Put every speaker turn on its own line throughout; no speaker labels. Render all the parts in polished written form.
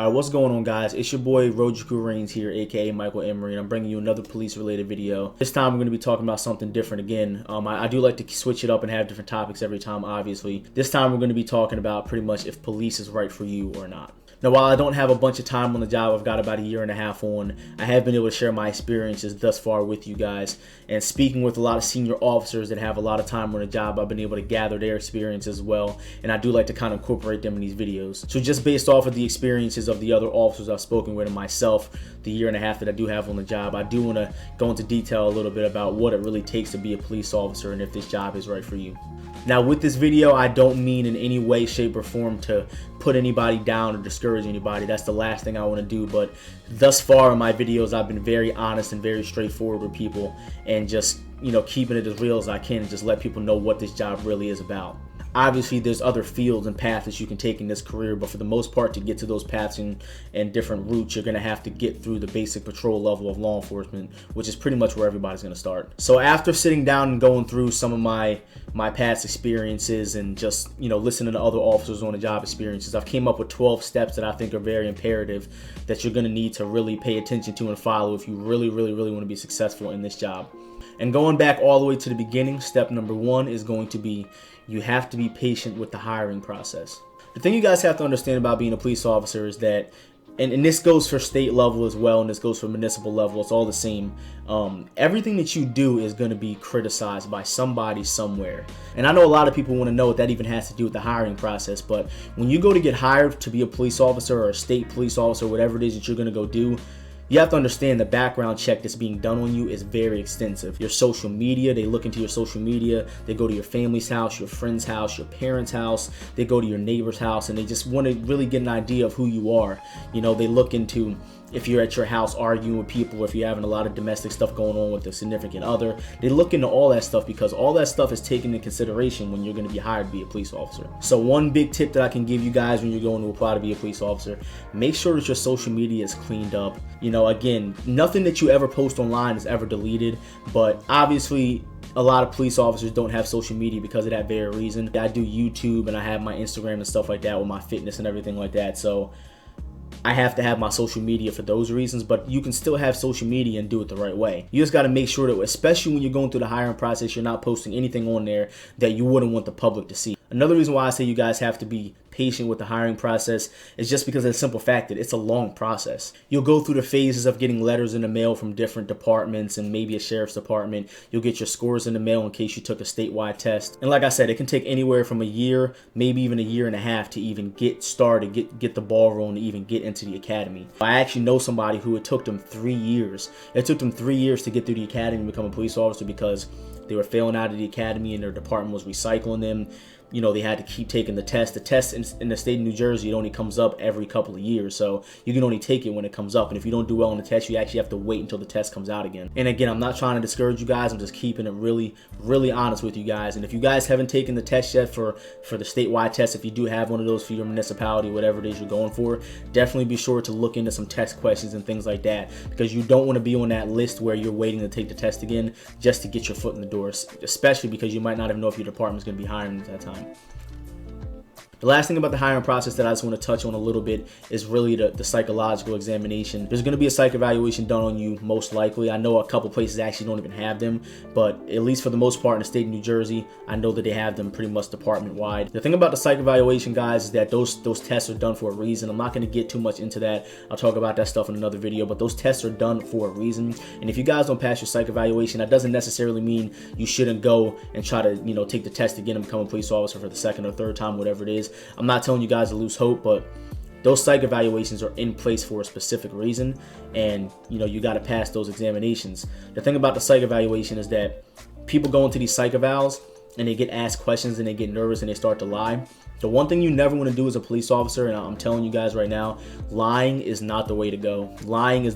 What's going on, guys? It's your boy Rojiku Reigns here, aka Michael Emery, and I'm bringing you another police-related video. This time we're going to be talking about something different again. I do like to switch it up and have different topics every time, obviously. This time we're going to be talking about pretty much if police is right for you or not. Now, while I don't have a bunch of time on the job, I've got about a year and a half on, I have been able to share my experiences thus far with you guys. And speaking with a lot of senior officers that have a lot of time on the job, I've been able to gather their experience as well. And I do like to kind of incorporate them in these videos. So just based off of the experiences of the other officers I've spoken with and myself, the year and a half that I do have on the job, I do want to go into detail a little bit about what it really takes to be a police officer and if this job is right for you. Now, with this video, I don't mean in any way, shape, or form to put anybody down or discourage anybody. That's the last thing I want to do. But thus far in my videos, I've been very honest and very straightforward with people and just, keeping it as real as I can and just let people know what this job really is about. Obviously, there's other fields and paths that you can take in this career, but for the most part, to get to those paths and different routes, you're going to have to get through the basic patrol level of law enforcement, which is pretty much where everybody's going to start. So after sitting down and going through some of my past experiences and just, listening to other officers on the job experiences, I've came up with 12 steps that I think are very imperative that you're going to need to really pay attention to and follow if you really want to be successful in this job. And going back all the way to the beginning, step number 1 is going to be you have to be patient with the hiring process. The thing you guys have to understand about being a police officer is that, and this goes for state level as well, and this goes for municipal level, it's all the same. Everything that you do is going to be criticized by somebody somewhere. And I know a lot of people want to know what that even has to do with the hiring process, but when you go to get hired to be a police officer or a state police officer, whatever it is that you're going to go do, you have to understand the background check that's being done on you is very extensive. Your social media, they look into your social media, they go to your family's house, your friend's house, your parents' house, they go to your neighbor's house, and they just want to really get an idea of who you are. They look into if you're at your house arguing with people, if you're having a lot of domestic stuff going on with a significant other. They look into all that stuff because all that stuff is taken into consideration when you're going to be hired to be a police officer. So one big tip that I can give you guys when you're going to apply to be a police officer, make sure that your social media is cleaned up. Again, nothing that you ever post online is ever deleted, but obviously a lot of police officers don't have social media because of that very reason. I do YouTube and I have my Instagram and stuff like that with my fitness and everything like that. So I have to have my social media for those reasons, but you can still have social media and do it the right way. You just got to make sure that, especially when you're going through the hiring process, you're not posting anything on there that you wouldn't want the public to see. Another reason why I say you guys have to be patient with the hiring process is just because of the simple fact that it's a long process. You'll go through the phases of getting letters in the mail from different departments and maybe a sheriff's department. You'll get your scores in the mail in case you took a statewide test. And like I said, it can take anywhere from a year, maybe even a year and a half to even get started, get the ball rolling, to even get into the academy. I actually know somebody who it took them 3 years. It took them 3 years to get through the academy and become a police officer because they were failing out of the academy and their department was recycling them. They had to keep taking the test. The test in the state of New Jersey, it only comes up every couple of years. So you can only take it when it comes up. And if you don't do well on the test, you actually have to wait until the test comes out again. And again, I'm not trying to discourage you guys. I'm just keeping it really honest with you guys. And if you guys haven't taken the test yet for the statewide test, if you do have one of those for your municipality, whatever it is you're going for, definitely be sure to look into some test questions and things like that, because you don't want to be on that list where you're waiting to take the test again just to get your foot in the door, especially because you might not even know if your department is going to be hiring at that time. The last thing about the hiring process that I just want to touch on a little bit is really the psychological examination. There's going to be a psych evaluation done on you, most likely. I know a couple places actually don't even have them, but at least for the most part in the state of New Jersey, I know that they have them pretty much department-wide. The thing about the psych evaluation, guys, is that those tests are done for a reason. I'm not going to get too much into that. I'll talk about that stuff in another video, but those tests are done for a reason. And if you guys don't pass your psych evaluation, that doesn't necessarily mean you shouldn't go and try to, take the test again and become a police officer for the second or third time, whatever it is. I'm not telling you guys to lose hope, but those psych evaluations are in place for a specific reason, and you got to pass those examinations. The thing about the psych evaluation is that people go into these psych evals and they get asked questions and they get nervous and they start to lie. The one thing you never want to do as a police officer, and I'm telling you guys right now, lying is not the way to go. Lying is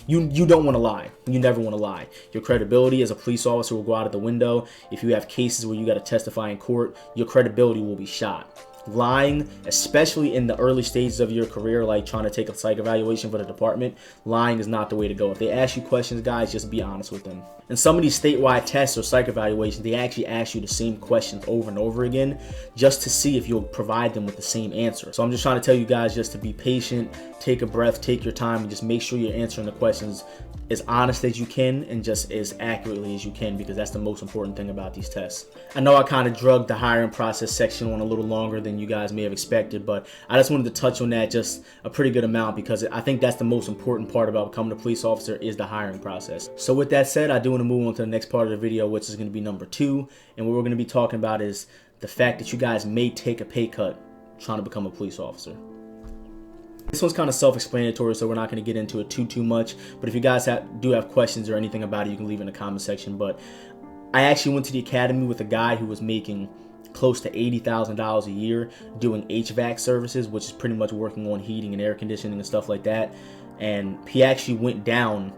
you don't want to lie. You never want to lie. Your credibility as a police officer will go out of the window. If you have cases where you got to testify in court, your credibility will be shot. lying, especially in the early stages of your career, like trying to take a psych evaluation for the department, lying is not the way to go. If they ask you questions, guys, just be honest with them. And some of these statewide tests or psych evaluations, they actually ask you the same questions over and over again just to see if you'll provide them with the same answer. So I'm just trying to tell you guys just to be patient, take a breath, take your time, and just make sure you're answering the questions as honest as you can and just as accurately as you can, because that's the most important thing about these tests. I know I kind of drugged the hiring process section on a little longer than you guys may have expected, but I just wanted to touch on that just a pretty good amount, because I think that's the most important part about becoming a police officer is the hiring process. So with that said, I do want to move on to the next part of the video, which is going to be number 2. And what we're going to be talking about is the fact that you guys may take a pay cut trying to become a police officer. This one's kind of self-explanatory, so we're not going to get into it too much. But if you guys do have questions or anything about it, you can leave it in the comment section. But I actually went to the academy with a guy who was making close to $80,000 a year doing HVAC services, which is pretty much working on heating and air conditioning and stuff like that. And he actually went down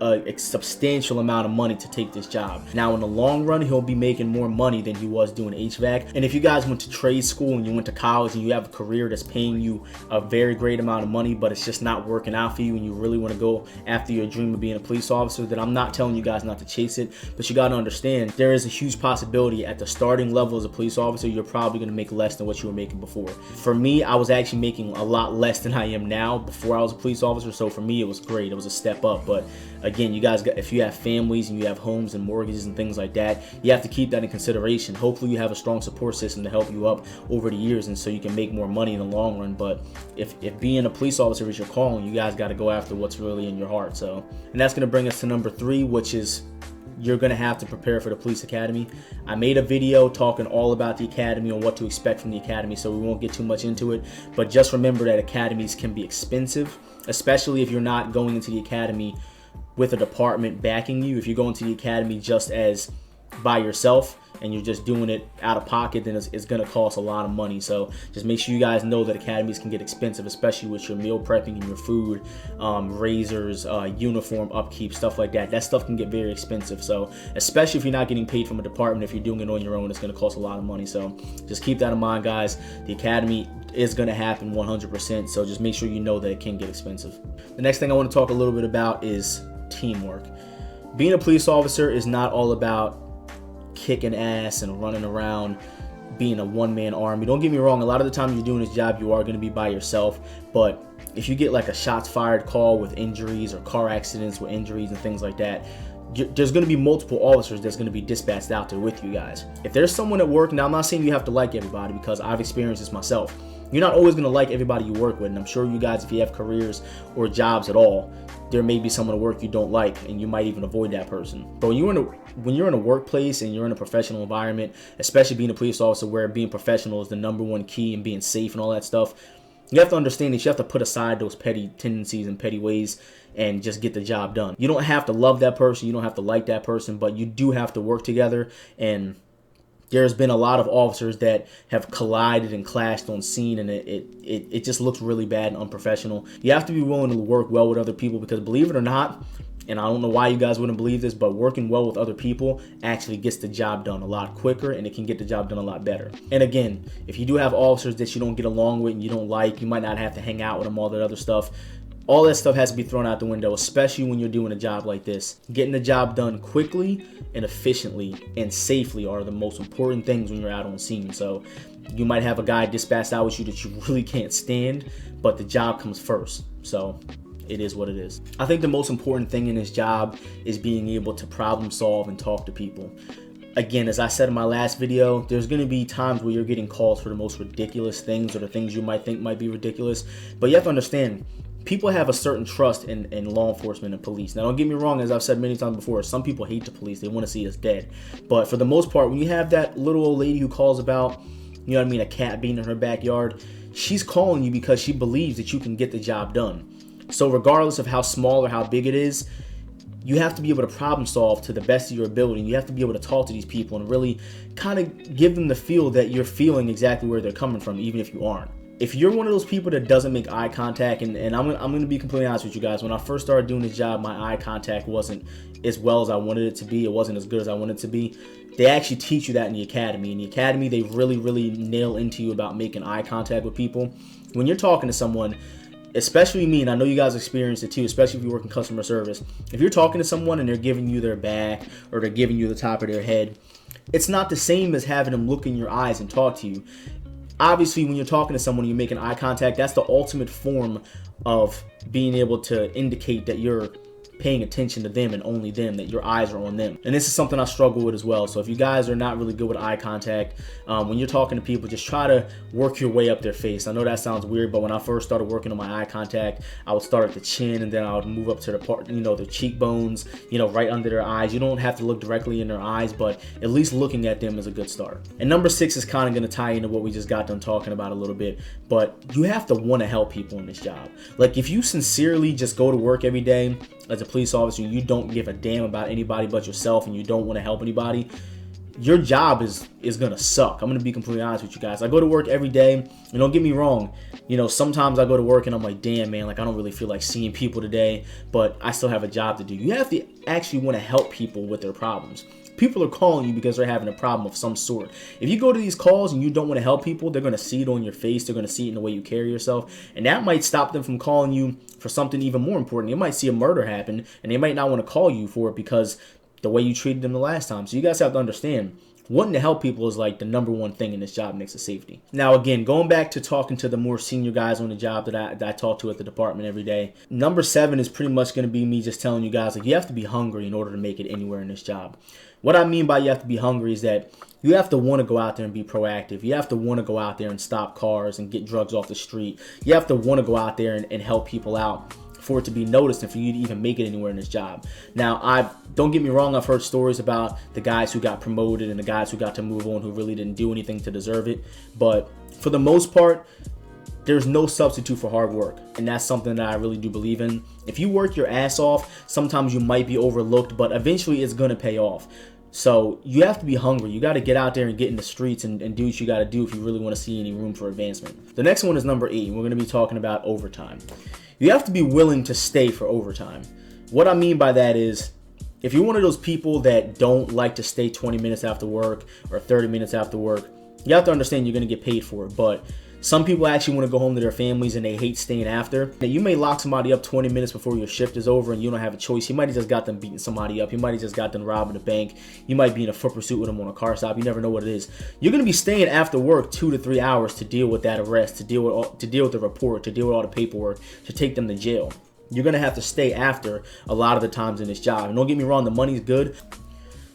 a substantial amount of money to take this job. Now in the long run, he'll be making more money than he was doing HVAC. And if you guys went to trade school and you went to college and you have a career that's paying you a very great amount of money, but it's just not working out for you and you really want to go after your dream of being a police officer, then I'm not telling you guys not to chase it, but you got to understand there is a huge possibility at the starting level as a police officer, you're probably going to make less than what you were making before. For me, I was actually making a lot less than I am now before I was a police officer, so for me it was great. It was a step up. But again, you guys, if you have families and you have homes and mortgages and things like that, you have to keep that in consideration. Hopefully you have a strong support system to help you up over the years, and so you can make more money in the long run. But if being a police officer is your calling, you guys got to go after what's really in your heart. So, and that's going to bring us to number 3, which is you're going to have to prepare for the police academy. I made a video talking all about the academy and what to expect from the academy, so we won't get too much into it. But just remember that academies can be expensive, especially if you're not going into the academy with a department backing you. If you go into the academy just as by yourself and you're just doing it out of pocket, then it's going to cost a lot of money. So just make sure you guys know that academies can get expensive, especially with your meal prepping and your food, razors, uniform upkeep, stuff like that. That stuff can get very expensive. So especially if you're not getting paid from a department, if you're doing it on your own, it's going to cost a lot of money. So just keep that in mind, guys. The academy is going to happen 100%. So just make sure you know that it can get expensive. The next thing I want to talk a little bit about is teamwork. Being a police officer is not all about kicking ass and running around being a one-man army. Don't get me wrong, a lot of the time you're doing this job, you are going to be by yourself. But if you get like a shots fired call with injuries or car accidents with injuries and things like that, there's going to be multiple officers that's going to be dispatched out there with you guys. If there's someone at work, now I'm not saying you have to like everybody, because I've experienced this myself. You're not always going to like everybody you work with, and I'm sure you guys, if you have careers or jobs at all, there may be someone at work you don't like, and you might even avoid that person. But when you're in a workplace and you're in a professional environment, especially being a police officer, where being professional is the #1 key and being safe and all that stuff, you have to understand that you have to put aside those petty tendencies and petty ways and just get the job done. You don't have to love that person, you don't have to like that person, but you do have to work together. And there's been a lot of officers that have collided and clashed on scene, and it just looks really bad and unprofessional. You have to be willing to work well with other people, because believe it or not, and I don't know why you guys wouldn't believe this, but working well with other people actually gets the job done a lot quicker, and it can get the job done a lot better. And again, if you do have officers that you don't get along with and you don't like, you might not have to hang out with them, all that other stuff. All that stuff has to be thrown out the window, especially when you're doing a job like this. Getting the job done quickly and efficiently and safely are the most important things when you're out on scene. So you might have a guy dispatched out with you that you really can't stand, but the job comes first. So it is what it is. I think the most important thing in this job is being able to problem solve and talk to people. Again, as I said in my last video, there's going to be times where you're getting calls for the most ridiculous things, or the things you might think might be ridiculous. But you have to understand, people have a certain trust in law enforcement and police. Now, don't get me wrong, as I've said many times before, some people hate the police. They want to see us dead. But for the most part, when you have that little old lady who calls about, you know what I mean, a cat being in her backyard, she's calling you because she believes that you can get the job done. So regardless of how small or how big it is, you have to be able to problem solve to the best of your ability. You have to be able to talk to these people and really kind of give them the feel that you're feeling exactly where they're coming from, even if you aren't. if you're one of those people that doesn't make eye contact, and I'm gonna be completely honest with you guys, when I first started doing this job, my eye contact wasn't as well as I wanted it to be. It wasn't as good as I wanted it to be. They actually teach you that in the academy. In the academy, they really nail into you about making eye contact with people. When you're talking to someone, especially me, and I know you guys experience it too, especially if you work in customer service, if you're talking to someone and they're giving you their back or they're giving you the top of their head, it's not the same as having them look in your eyes and talk to you. Obviously, when you're talking to someone, you're making eye contact. That's the ultimate form of being able to indicate that you're paying attention to them and only them, that your eyes are on them. And this is something I struggle with as well. So if you guys are not really good with eye contact, when you're talking to people, just try to work your way up their face. I know that sounds weird, but when I first started working on my eye contact, I would start at the chin and then I would move up to the part, the cheekbones, right under their eyes. You don't have to look directly in their eyes, but at least looking at them is a good start. And number 6 is kind of going to tie into what we just got done talking about a little bit, but you have to want to help people in this job. Like, if you sincerely just go to work every day as a police officer, you don't give a damn about anybody but yourself, and you don't want to help anybody, your job is gonna suck. I'm gonna be completely honest with you guys. I go to work every day, and don't get me wrong, sometimes I go to work and I'm like, damn man, like I don't really feel like seeing people today, but I still have a job to do. You have to actually want to help people with their problems. People are calling you because they're having a problem of some sort. If you go to these calls and you don't want to help people, they're going to see it on your face. They're going to see it in the way you carry yourself. And that might stop them from calling you for something even more important. They might see a murder happen and they might not want to call you for it because the way you treated them the last time. So you guys have to understand, wanting to help people is like the number one thing in this job next to safety. Now, again, going back to talking to the more senior guys on the job that I talk to at the department every day, number 7 is pretty much going to be me just telling you guys, like, you have to be hungry in order to make it anywhere in this job. What I mean by you have to be hungry is that you have to want to go out there and be proactive. You have to want to go out there and stop cars and get drugs off the street. You have to want to go out there and help people out for it to be noticed and for you to even make it anywhere in this job. Now, don't get me wrong, I've heard stories about the guys who got promoted and the guys who got to move on who really didn't do anything to deserve it. But for the most part, there's no substitute for hard work, and that's something that I really do believe in. If you work your ass off, sometimes you might be overlooked, but eventually it's going to pay off. So you have to be hungry. You got to get out there and get in the streets and do what you got to do if you really want to see any room for advancement. The next one is number 8. We're going to be talking about overtime. You have to be willing to stay for overtime. What I mean by that is, if you're one of those people that don't like to stay 20 minutes after work or 30 minutes after work, you have to understand you're going to get paid for it. But some people actually want to go home to their families and they hate staying after. Now, you may lock somebody up 20 minutes before your shift is over and you don't have a choice. You might have just got them beating somebody up. You might have just got them robbing a bank. You might be in a foot pursuit with them on a car stop. You never know what it is. You're going to be staying after work 2 to 3 hours to deal with that arrest, to deal with the report, to deal with all the paperwork, to take them to jail. You're going to have to stay after a lot of the times in this job. And don't get me wrong, the money's good.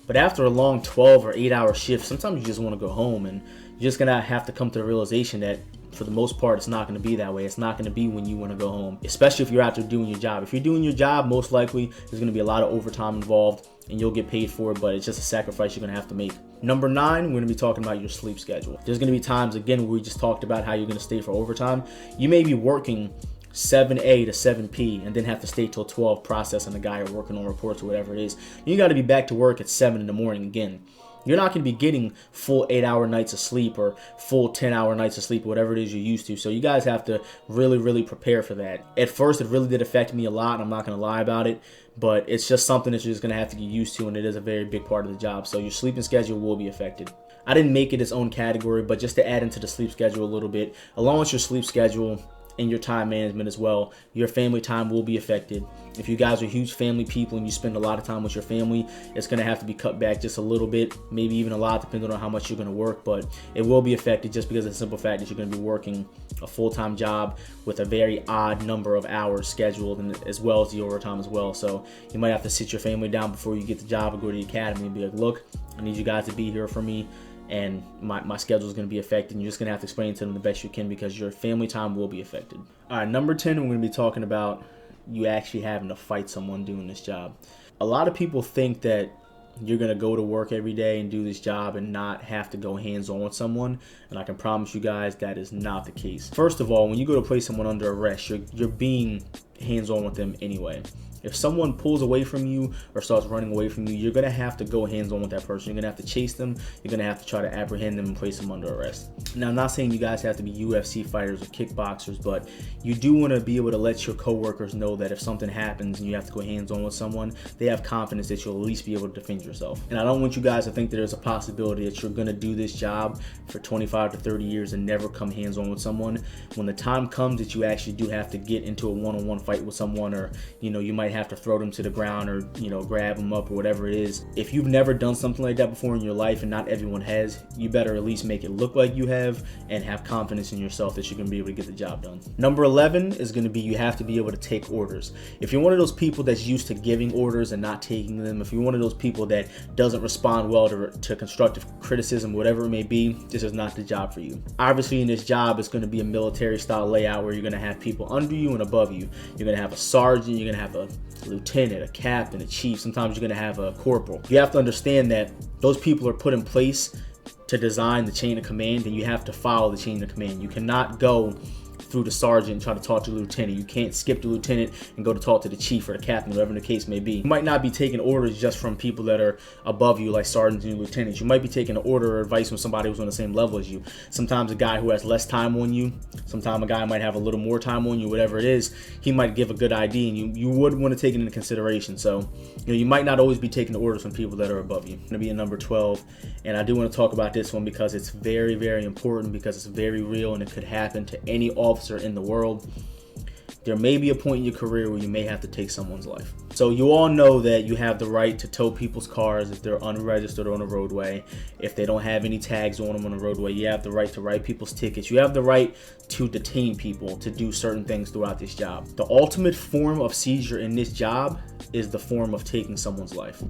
But after a long 12 or 8 hour shift, sometimes you just want to go home, and you're just going to have to come to the realization that for the most part, it's not going to be that way. It's not going to be when you want to go home, especially if you're out there doing your job. If you're doing your job, most likely there's going to be a lot of overtime involved and you'll get paid for it, but it's just a sacrifice you're going to have to make. Number 9, we're going to be talking about your sleep schedule. There's going to be times, again, where we just talked about how you're going to stay for overtime. You may be working 7A to 7P and then have to stay till 12 processing the guy or working on reports or whatever it is. You got to be back to work at 7 in the morning again. You're not going to be getting full 8-hour nights of sleep or full 10-hour nights of sleep, whatever it is you're used to. So you guys have to really prepare for that. At first, it really did affect me a lot, and I'm not going to lie about it, but it's just something that you're just going to have to get used to, and it is a very big part of the job. So your sleeping schedule will be affected. I didn't make it its own category, but just to add into the sleep schedule a little bit, along with your sleep schedule and your time management as well, your family time will be affected. If you guys are huge family people and you spend a lot of time with your family, it's going to have to be cut back just a little bit, maybe even a lot, depending on how much you're going to work, but it will be affected just because of the simple fact that you're going to be working a full-time job with a very odd number of hours scheduled, and as well as the overtime as well. So you might have to sit your family down before you get the job or go to the academy and be like, look, I need you guys to be here for me, and my schedule is going to be affected, and you're just going to have to explain to them the best you can because your family time will be affected. All right, number 10, we're going to be talking about you actually having to fight someone doing this job. A lot of people think that you're going to go to work every day and do this job and not have to go hands-on with someone, and I can promise you guys that is not the case. First of all, when you go to place someone under arrest, you're being hands-on with them anyway. If someone pulls away from you or starts running away from you, you're going to have to go hands-on with that person. You're going to have to chase them. You're going to have to try to apprehend them and place them under arrest. Now, I'm not saying you guys have to be UFC fighters or kickboxers, but you do want to be able to let your coworkers know that if something happens and you have to go hands-on with someone, they have confidence that you'll at least be able to defend yourself. And I don't want you guys to think that there's a possibility that you're going to do this job for 25 to 30 years and never come hands-on with someone. When the time comes that you actually do have to get into a one-on-one fight with someone, or you might have to throw them to the ground, or grab them up, or whatever it is. If you've never done something like that before in your life, and not everyone has, you better at least make it look like you have and have confidence in yourself that you're going to be able to get the job done. Number 11 is going to be, you have to be able to take orders. If you're one of those people that's used to giving orders and not taking them, if you're one of those people that doesn't respond well to constructive criticism, whatever it may be, this is not the job for you. Obviously, in this job, it's going to be a military style layout where you're going to have people under you and above you. You're going to have a sergeant, you're going to have a lieutenant, a captain, a chief. Sometimes you're going to have a corporal. You have to understand that those people are put in place to design the chain of command, and you have to follow the chain of command. You cannot go through the sergeant and try to talk to the lieutenant. You can't skip the lieutenant and go to talk to the chief or the captain, whatever the case may be. You might not be taking orders just from people that are above you, like sergeants and lieutenants. You might be taking an order or advice from somebody who's on the same level as you. Sometimes a guy who has less time on you, sometimes a guy might have a little more time on you, whatever it is, he might give a good idea, and you would want to take it into consideration. So, you might not always be taking orders from people that are above you. It's going to be a number 12, and I do want to talk about this one because it's very, very important, because it's very real, and it could happen to any officer in the world. There may be a point in your career where you may have to take someone's life. So you all know that you have the right to tow people's cars if they're unregistered on a roadway, if they don't have any tags on them on the roadway. You have the right to write people's tickets. You have the right to detain people to do certain things throughout this job. The ultimate form of seizure in this job is the form of taking someone's life.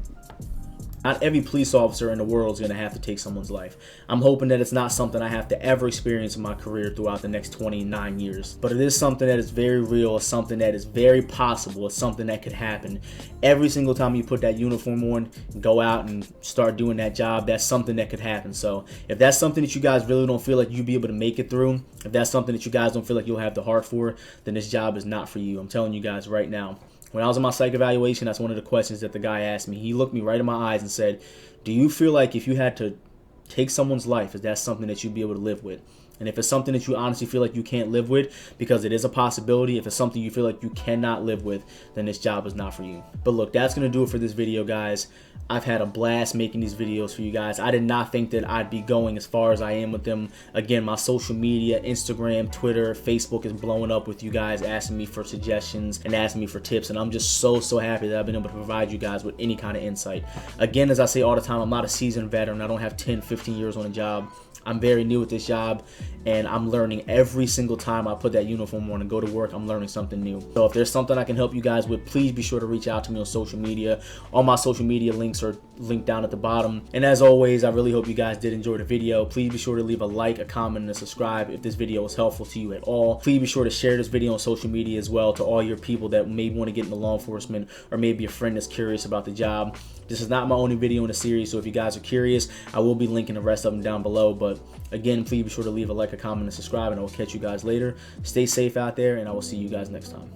Not every police officer in the world is going to have to take someone's life. I'm hoping that it's not something I have to ever experience in my career throughout the next 29 years. But it is something that is very real. It's something that is very possible. It's something that could happen. Every single time you put that uniform on, go out and start doing that job, that's something that could happen. So if that's something that you guys really don't feel like you'll be able to make it through, if that's something that you guys don't feel like you'll have the heart for, then this job is not for you. I'm telling you guys right now. When I was in my psych evaluation, that's one of the questions that the guy asked me. He looked me right in my eyes and said, do you feel like if you had to take someone's life, is that something that you'd be able to live with? And if it's something that you honestly feel like you can't live with, because it is a possibility, if it's something you feel like you cannot live with, then this job is not for you. But look, that's going to do it for this video, guys. I've had a blast making these videos for you guys. I did not think that I'd be going as far as I am with them. Again, my social media, Instagram, Twitter, Facebook is blowing up with you guys asking me for suggestions and asking me for tips. And I'm just so happy that I've been able to provide you guys with any kind of insight. Again, as I say all the time, I'm not a seasoned veteran. I don't have 10, 15 years on a job. I'm very new at this job, and I'm learning every single time I put that uniform on and go to work. I'm learning something new. So if there's something I can help you guys with, please be sure to reach out to me on social media. All my social media links are linked down at the bottom. And as always, I really hope you guys did enjoy the video. Please be sure to leave a like, a comment, and a subscribe if this video was helpful to you at all. Please be sure to share this video on social media as well to all your people that may want to get into law enforcement, or maybe a friend that's curious about the job. This is not my only video in the series, so if you guys are curious, I will be linking the rest of them down below. But again, please be sure to leave a like, a comment, and subscribe, and I will catch you guys later. Stay safe out there, and I will see you guys next time.